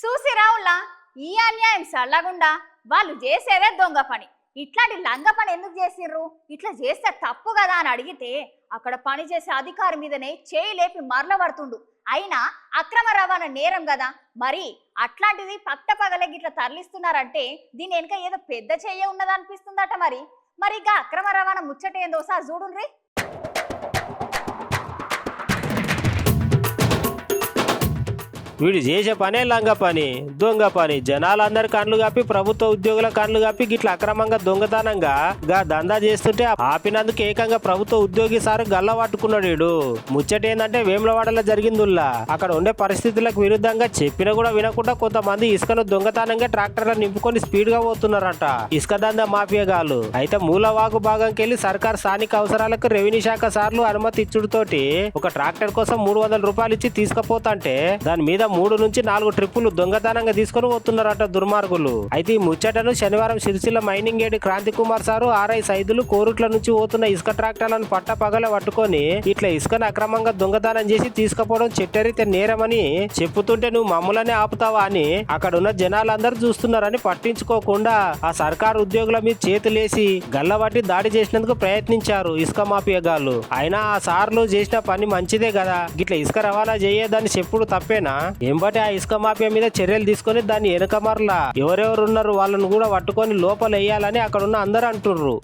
చూసి రావులా ఈ అన్యాయం సల్లగుండా వాళ్ళు చేసేదే దొంగ పని. ఇట్లాంటి లంగ పని ఎందుకు చేసిర్రు? ఇట్లా చేస్తే తప్పు కదా అని అడిగితే అక్కడ పని చేసే అధికారి మీదనే చేయి లేపి మరల పడుతుండు. అయినా అక్రమ రవాణా నేరం కదా, మరి అట్లాంటిది పట్ట పగలే గిట్లా తరలిస్తున్నారంటే దీని వెనుక ఏదో పెద్ద చెయ్య ఉన్నదనిపిస్తుందట. మరి ఇక అక్రమ రవాణా ముచ్చట ఏందో సార్ చూడుండ్రి. వీడు చేసే పనే లంగ పని, దొంగ పని. జనాలందరి కండ్లు కాపి, ప్రభుత్వ ఉద్యోగుల కండ్లు కాపి గిట్లా అక్రమంగా దొంగతనంగా గా దందా చేస్తుంటే ఆపినందుకు ఏకంగా ప్రభుత్వ ఉద్యోగి సారు గల్ల పట్టుకున్నాడు. వీడు ముచ్చట ఏంటంటే వేములవాడలో జరిగిందిల్లా. అక్కడ ఉండే పరిస్థితులకు విరుద్ధంగా చెప్పినా కూడా వినకుండా కొంతమంది ఇసుకను దొంగతనంగా ట్రాక్టర్లు నింపుకొని స్పీడ్ గా పోతున్నారంట ఇసుక దందా మాఫియాగాలు. అయితే మూలవాగు భాగంకెళ్లి సర్కార్ స్థానిక అవసరాలకు రెవెన్యూ శాఖ సార్లు అనుమతి ఇచ్చుడుతోటి ఒక ట్రాక్టర్ కోసం 300 రూపాయలు ఇచ్చి తీసుకుపోతాంటే దాని మీద 3 నుంచి 4 ట్రిప్పులు దొంగతనంగా తీసుకొని పోతున్నారట దుర్మార్గులు. అయితే ఈ ముచ్చటను శనివారం సిరిసిల్ల మైనింగ్ ఏడి క్రాంతి కుమార్ సారు ఆర్ఐ సైదులు కోరుట్ల నుంచి పోతున్న ఇసుక ట్రాక్టర్లను పట్ట పగల పట్టుకొని ఇట్లా ఇసుకను అక్రమంగా దొంగతనం చేసి తీసుకుపోవడం చట్టరీత్యా నేరమని చెప్పుతుంటే నువ్వు మమ్మల్నే ఆపుతావా అని అక్కడ ఉన్న జనాలందరూ చూస్తున్నారని పట్టించుకోకుండా ఆ సర్కారు ఉద్యోగుల మీద చేతులేసి గల్లబట్టి దాడి చేసినందుకు ప్రయత్నించారు ఇసుక మాఫియాగాళ్ళు. అయినా ఆ సార్లు చేసిన పని మంచిదే కదా, గిట్లా ఇసుక రవాణా చేయదని చెప్పుడు తప్పేనా? ఎంబటి ఆ ఇసుక మాఫియా మీద చర్యలు తీసుకొని దాన్ని వెనక మరలా ఎవరెవరు ఉన్నారు వాళ్ళను కూడా పట్టుకొని లోపల వేయాలని అక్కడ ఉన్న అందరూ అంటుర్రు.